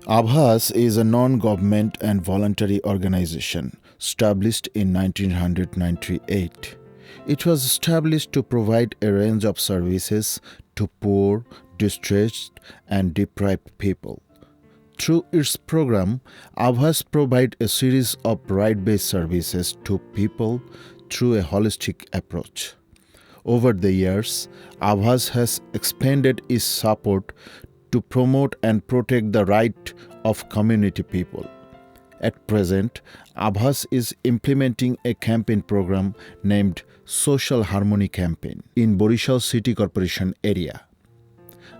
Abhas is a non-government and voluntary organization established in 1998. It was established to provide a range of services to poor, distressed, and deprived people. Through its program, Abhas provides a series of right-based services to people through a holistic approach. Over the years, Abhas has expanded its support to promote and protect the right of community people. At present, Abhas is implementing a campaign program named Social Harmony Campaign in Borishal City Corporation area.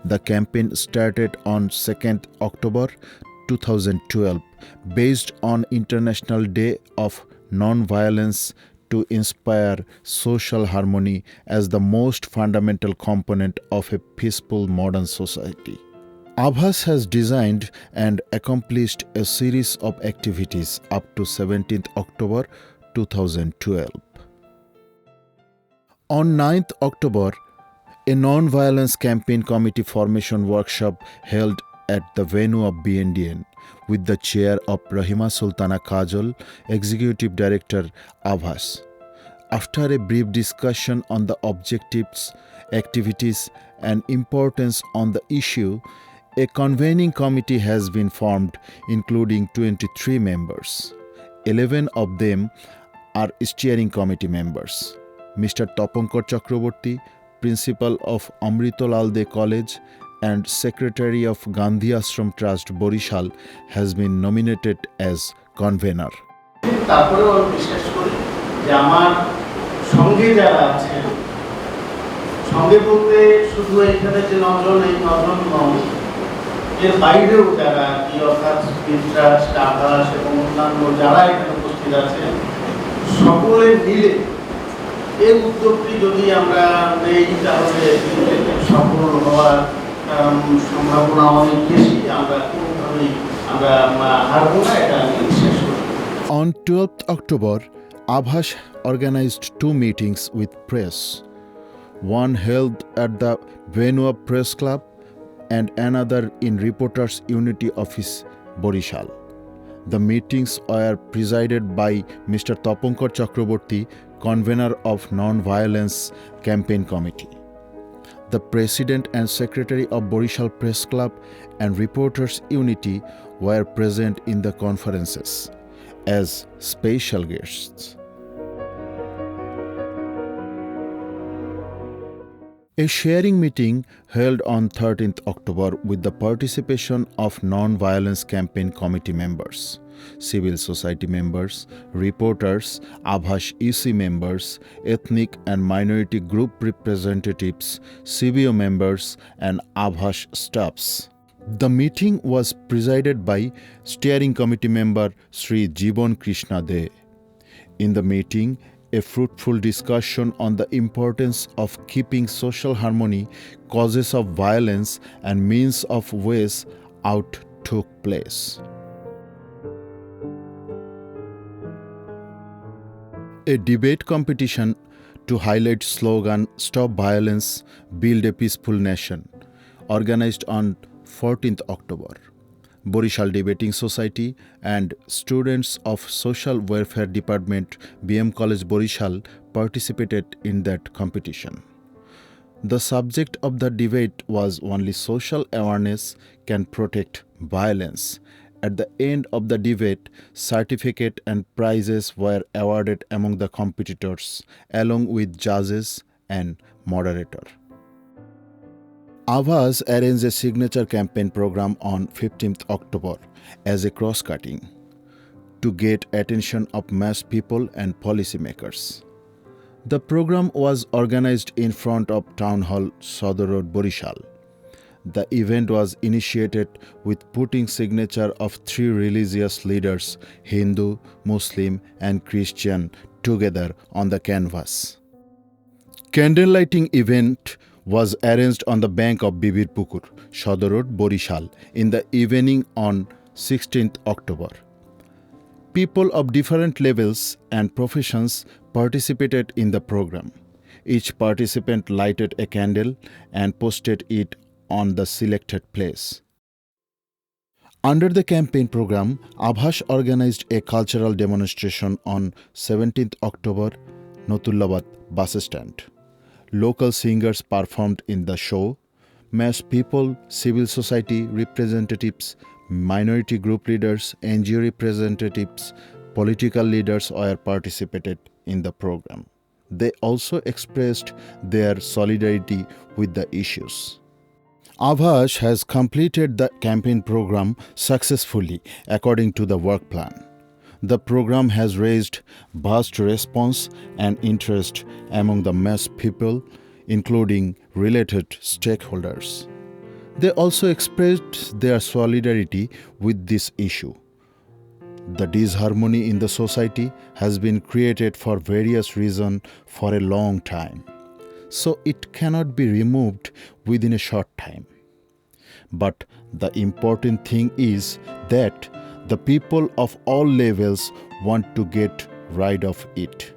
The campaign started on 2nd October 2012 based on International Day of Non-Violence to inspire social harmony as the most fundamental component of a peaceful modern society. Abhas has designed and accomplished a series of activities up to 17th October 2012. On 9th October, a non-violence campaign committee formation workshop held at the venue of BNDN with the chair of Rahima Sultana Kajol, Executive Director Abhas. After a brief discussion on the objectives, activities, and importance on the issue, a convening committee has been formed including 23 members. 11 of them are steering committee members. Mr. Tapankar Chakraborty, Principal of Amritolalde College and Secretary of Gandhi Ashram Trust Borishal, has been nominated as convener. তারপরেও আমি বিশ্বাস করি যে আমার সঙ্গে যারা আছেন, সঙ্গে বলতে শুধু এখানে যে নজন এই নজন নন, এর বাইরেও যারা কি অর্থাৎ ট্রাস্ট আবাস এবং অন্যান্য যারা এখানে উপস্থিত আছেন, সকলে মিলে এই উদ্যোগটি যদি আমরা নেই তাহলে সফল হওয়ার সম্ভাবনা অনেক বেশি। আমরা কোনোভাবেই আমরা হারবো না, এটা আমি বিশ্বাস করি। On 12th October, Abhas organized two meetings with press. One held at the Venue Press Club and another in Reporters Unity Office, Borishal. The meetings were presided by Mr. Tapankar Chakraborty, convener of Non-Violence Campaign Committee. The President and Secretary of Borishal Press Club and Reporters Unity were present in the conferences as special guests. A sharing meeting held on 13th October with the participation of Non-Violence Campaign Committee members, civil society members, reporters, Abhas EC members, ethnic and minority group representatives, CBO members, and Abhas staffs. The meeting was presided by Steering Committee member Sri Jibon Krishna De. In the meeting, a fruitful discussion on the importance of keeping social harmony, causes of violence, and means of ways out took place. A debate competition to highlight slogan "Stop Violence, Build a Peaceful Nation" organized on 14th October. Borishal Debating Society and students of Social Welfare Department, BM College Borishal, participated in that competition. The subject of the debate was only social awareness can protect violence. At the end of the debate, certificate and prizes were awarded among the competitors, along with judges and moderator. Abhas arranged a signature campaign program on 15th October as a cross-cutting to get attention of mass people and policymakers. The program was organized in front of Town Hall, Sadar Road, Borishal. The event was initiated with putting signature of three religious leaders, Hindu, Muslim, and Christian, together on the canvas. Candlelighting event was arranged on the bank of Bibir Pukur, Sadar Road, Borishal, in the evening on 16th October. People of different levels and professions participated in the program. Each participant lighted a candle and posted it on the selected place. Under the campaign program, Abhash organized a cultural demonstration on 17th October, Notullabad bus stand. Local singers performed in the show. Mass people, civil society representatives, minority group leaders, NGO representatives, political leaders were participated in the program. They also expressed their solidarity with the issues. Abhash has completed the campaign program successfully according to the work plan. The program has raised vast response and interest among the mass people, including related stakeholders. They also expressed their solidarity with this issue. The disharmony in the society has been created for various reasons for a long time, so it cannot be removed within a short time. But the important thing is that the people of all levels want to get rid of it.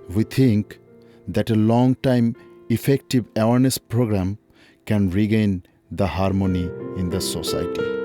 We think that a long-time effective awareness program can regain the harmony in the society.